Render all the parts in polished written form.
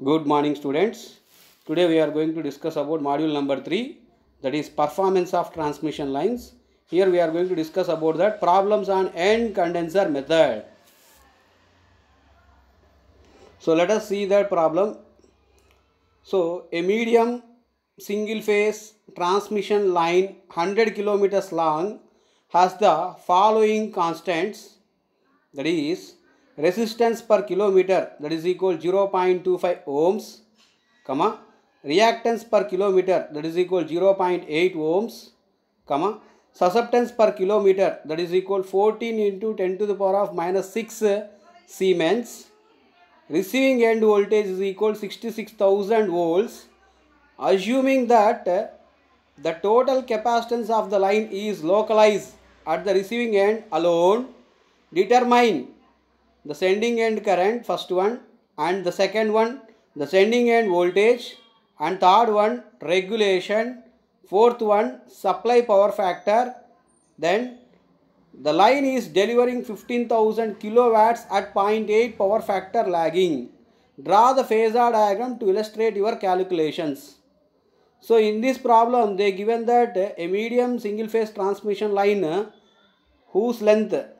Good morning, students. Today we are going to discuss about module number 3, that is performance of transmission lines. Here we are going to discuss about that problems on end condenser method. So let us see that problem. So a medium single phase transmission line 100 kilometers long has the following constants, that is resistance per kilometer, that is equal 0.25 ohms, comma, reactance per kilometer, that is equal 0.8 ohms, comma, susceptance per kilometer, that is equal 14 into 10 to the power of minus 6 Siemens. Receiving end voltage is equal 66,000 volts. Assuming that the total capacitance of the line is localized at the receiving end alone, determine the sending end current, first one, and the second one, the sending end voltage, and third one, regulation, fourth one, supply power factor. Then the line is delivering 15,000 kilowatts at 0.8 power factor lagging. Draw the phasor diagram to illustrate your calculations. So in this problem they given that a medium single phase transmission line whose length,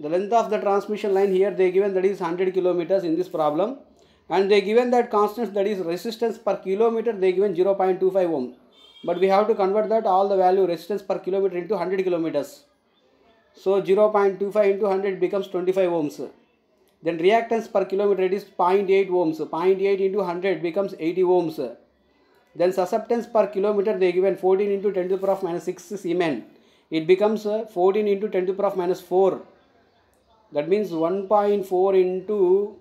the length of the transmission line here they given that is 100 kilometers in this problem, and they given that constants, that is resistance per kilometer, they given 0.25 ohm, but we have to convert that all the value resistance per kilometer into 100 kilometers. So 0.25 into 100 becomes 25 ohms. Then reactance per kilometer, it is 0.8 ohms. 0.8 into 100 becomes 80 ohms. Then susceptance per kilometer they given 14 into 10 to the power of minus 6 Siemens. It becomes 14 into 10 to the power of minus 4. That means 1.4 into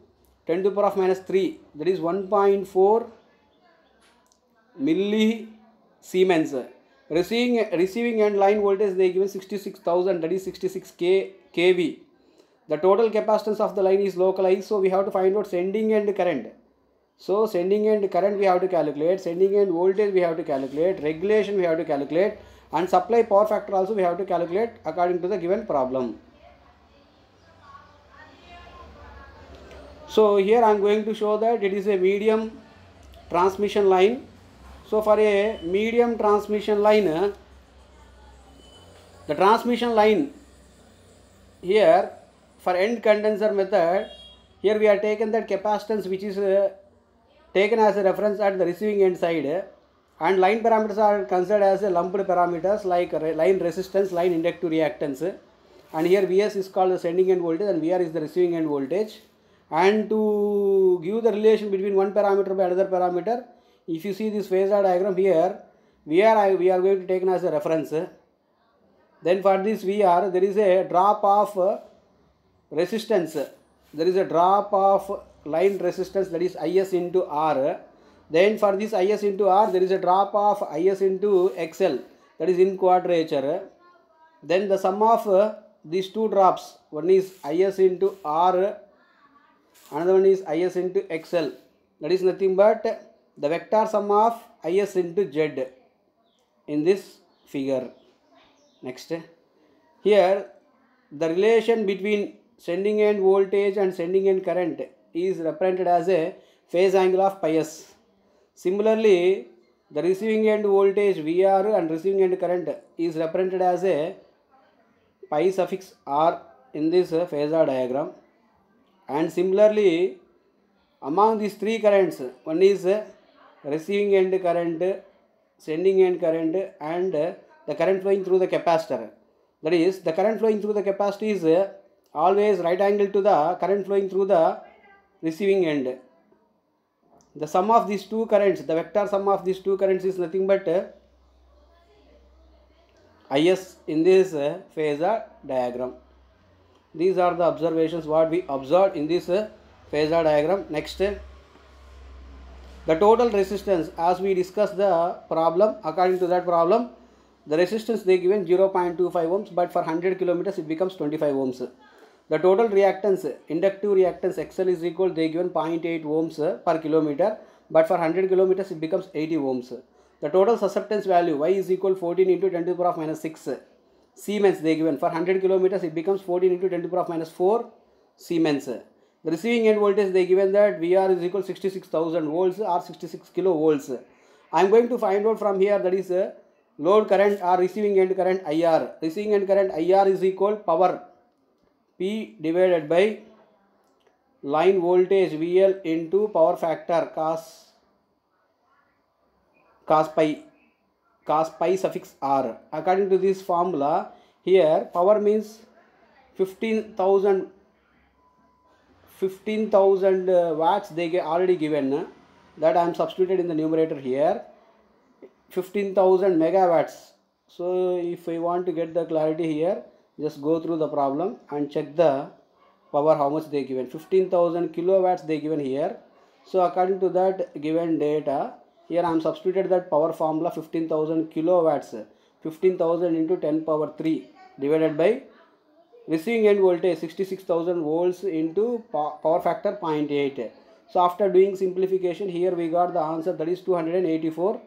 10 to the power of minus 3. That is 1.4 milli Siemens. Receiving end line voltage they given 66,000, that is 66 kV. The total capacitance of the line is localized, so we have to find out sending end current. So sending end current we have to calculate, sending end voltage we have to calculate, regulation we have to calculate, and supply power factor also we have to calculate according to the given problem. So here I am going to show that it is a medium transmission line. So for a medium transmission line, the transmission line here for end condenser method, here we are taken that capacitance which is taken as a reference at the receiving end side, and line parameters are considered as a lumped parameters like line resistance, line inductive reactance, and here Vs is called the sending end voltage and Vr is the receiving end voltage. And to give the relation between one parameter by another parameter, if you see this phasor diagram here, we are going to take as a reference. Then for this Vr, there is a drop of resistance. There is a drop of line resistance, that is Is into R. Then for this Is into R, there is a drop of Is into XL, that is in quadrature. Then the sum of these two drops, one is Is into R, another one is Is into XL, that is nothing but the vector sum of Is into Z in this figure. Next, here the relation between sending end voltage and sending end current is represented as a phase angle of pi s. Similarly, the receiving end voltage Vr and receiving end current is represented as a pi suffix r in this phasor diagram. And similarly, among these three currents, one is receiving end current, sending end current, and the current flowing through the capacitor. That is, the current flowing through the capacitor is always right angle to the current flowing through the receiving end. The sum of these two currents, the vector sum of these two currents is nothing but Is in this phasor diagram. These are the observations what we observed in this phasor diagram. Next, the total resistance, as we discussed the problem, according to that problem, the resistance they given 0.25 ohms, but for 100 kilometers it becomes 25 ohms. The total reactance, inductive reactance XL is equal, they given 0.8 ohms per kilometer, but for 100 kilometers it becomes 80 ohms. The total susceptance value Y is equal 14 into 10 to the power of minus 6 Siemens they given. For 100 kilometers it becomes 14 into 10 to the power of minus 4 Siemens. The receiving end voltage, they given that VR is equal 66,000 volts or 66 kilovolts. I am going to find out from here, that is load current or receiving end current IR. Receiving end current IR is equal power P divided by line voltage VL into power factor cos pi suffix R. According to this formula, here power means 15,000 watts they already given, that I am substituted in the numerator here, 15,000 megawatts. So if I want to get the clarity here, just go through the problem and check the power how much they given. 15,000 kilowatts they given here. So according to that given data, here I am substituted that power formula 15,000 kilowatts, 15,000 into 10 power 3 divided by receiving end voltage 66,000 volts into power factor 0.8. So after doing simplification, here we got the answer, that is 284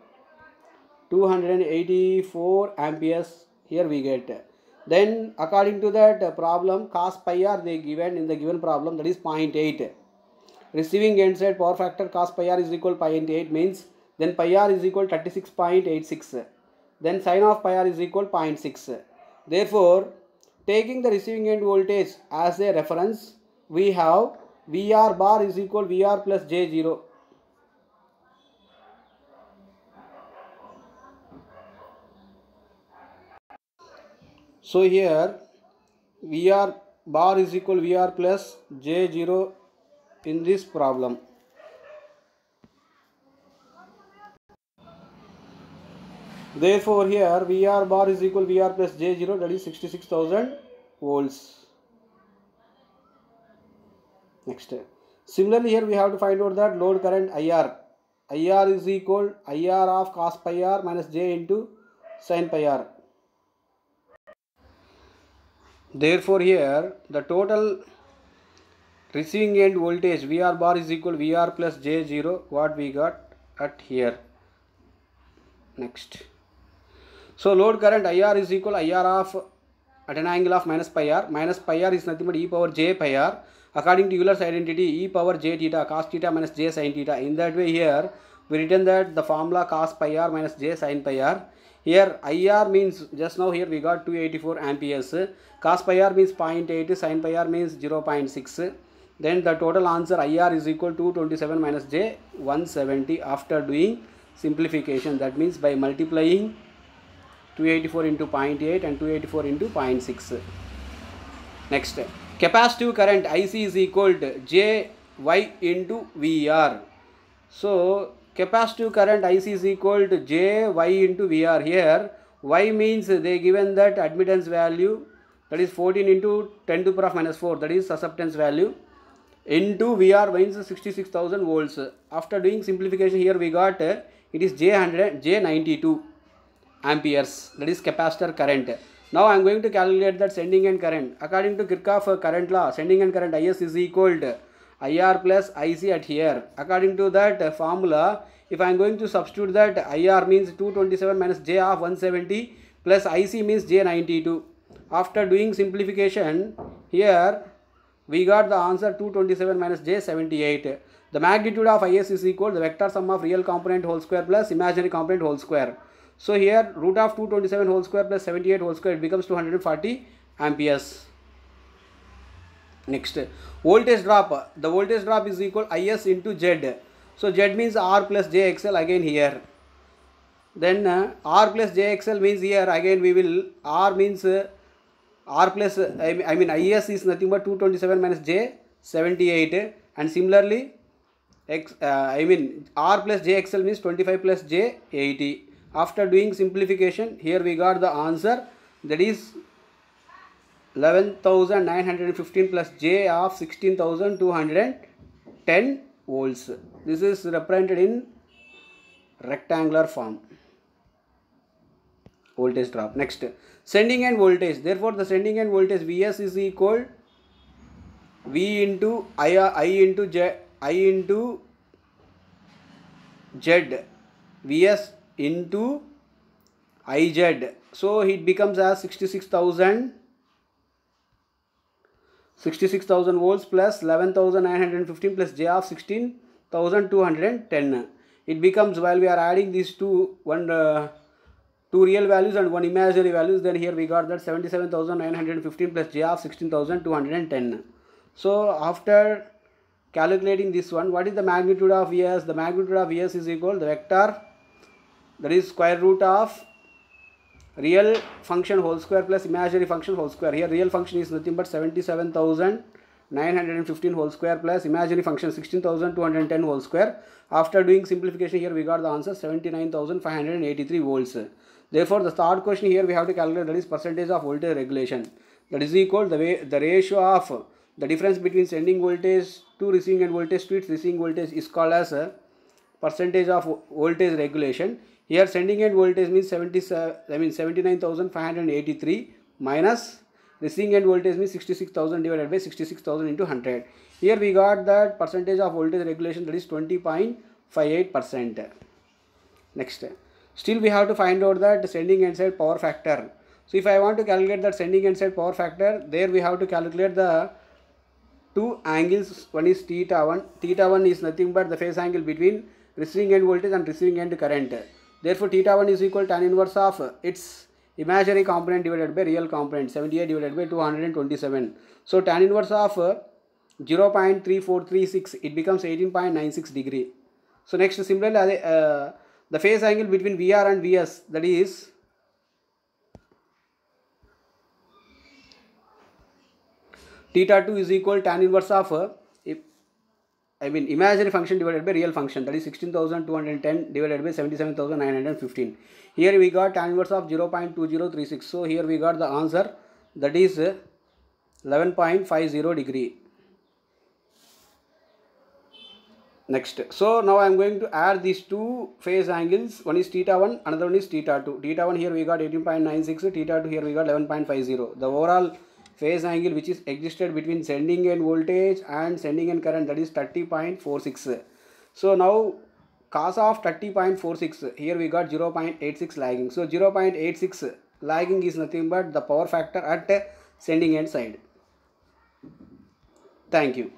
amperes here we get. Then according to that problem, cos pi r they given in the given problem, that is 0.8. Receiving end side power factor cos pi r is equal 0.8 means then pi r is equal 36.86. Then sin of pi r is equal 0.6. Therefore, taking the receiving end voltage as a reference, we have VR bar is equal VR plus J0. So here VR bar is equal VR plus J0 in this problem. Therefore here VR bar is equal VR plus J0, that is 66,000 volts. Next, similarly here we have to find out that load current IR. IR is equal IR of cos pi r minus J into sin pi r. Therefore here the total receiving end voltage VR bar is equal VR plus J0, what we got at here. Next, so load current IR is equal IR of at an angle of minus pi r. Minus pi r is nothing but e power j pi r. According to Euler's identity, e power j theta cos theta minus j sin theta. In that way here we written that the formula cos pi r minus j sin pi r. Here IR means, just now here we got 284 amperes. Cos pi r means 0.8, sin pi r means 0.6. Then the total answer IR is equal to 227 minus j 170 after doing simplification. That means by multiplying 284 into 0.8 and 284 into 0.6. Next, capacitive current IC is equal to Jy into VR. So capacitive current IC is equal to Jy into VR. Here Y means they given that admittance value, that is 14 into 10 to the power of minus 4, that is susceptance value, into VR means 66,000 volts. After doing simplification, here we got it is J92 amperes, that is capacitor current. Now I am going to calculate that sending end current. According to Kirchhoff current law, sending end current IS is equal to IR plus IC at here. According to that formula, if I am going to substitute that, IR means 227 minus J of 170 plus IC means J92. After doing simplification, here we got the answer 227 minus J78. The magnitude of IS is equal to the vector sum of real component whole square plus imaginary component whole square. So here root of 227 whole square plus 78 whole square, it becomes 240 amperes. Next, voltage drop. The voltage drop is equal IS into Z. So Z means R plus JXL again here. Then R plus JXL means here again we will, R means R plus, I mean IS is nothing but 227 minus J78, and similarly R plus JXL means 25 plus J80. After doing simplification, here we got the answer, that is 11,915 plus J of 16,210 volts. This is represented in rectangular form. Voltage drop. Next, sending end voltage. Therefore, the sending end voltage Vs is equal V into I into Z. Vs into IZ. So it becomes as 66,000 66,000 volts plus 11,915 plus J of 16,210. It becomes, while we are adding these two real values and one imaginary values, then here we got that 77,915 plus J of 16,210. So after calculating this one, what is the magnitude of Vs? The magnitude of Vs is equal to the vector, that is square root of real function whole square plus imaginary function whole square. Here real function is nothing but 77,915 whole square plus imaginary function 16,210 whole square. After doing simplification, here we got the answer 79,583 volts. Therefore the third question here we have to calculate, that is percentage of voltage regulation. That is equal to the ratio of the difference between sending voltage to receiving end voltage to its receiving voltage is called as a percentage of voltage regulation. Here sending end voltage means 79,583 minus receiving end voltage means 66,000 divided by 66,000 into 100. Here we got that percentage of voltage regulation, that is 20.58%. Next, still we have to find out that sending end side power factor. So if I want to calculate that sending end side power factor, there we have to calculate the two angles. One is theta 1. Theta 1 is nothing but the phase angle between receiving end voltage and receiving end current. Therefore theta 1 is equal to tan inverse of its imaginary component divided by real component, 78 divided by 227. So tan inverse of 0.3436, it becomes 18.96 degree. So next, similarly the phase angle between VR and VS, that is theta 2 is equal to tan inverse of imaginary function divided by real function, that is 16,210 divided by 77,915. Here we got tan inverse of 0.2036. So here we got the answer, that is 11.50 degree. Next, so now I am going to add these two phase angles. One is theta 1, another one is theta 2. Theta 1 here we got 18.96, theta 2 here we got 11.50. The overall phase angle which is existed between sending end voltage and sending end current, that is 30.46. So now cos of 30.46, here we got 0.86 lagging. So 0.86 lagging is nothing but the power factor at sending end side. Thank you.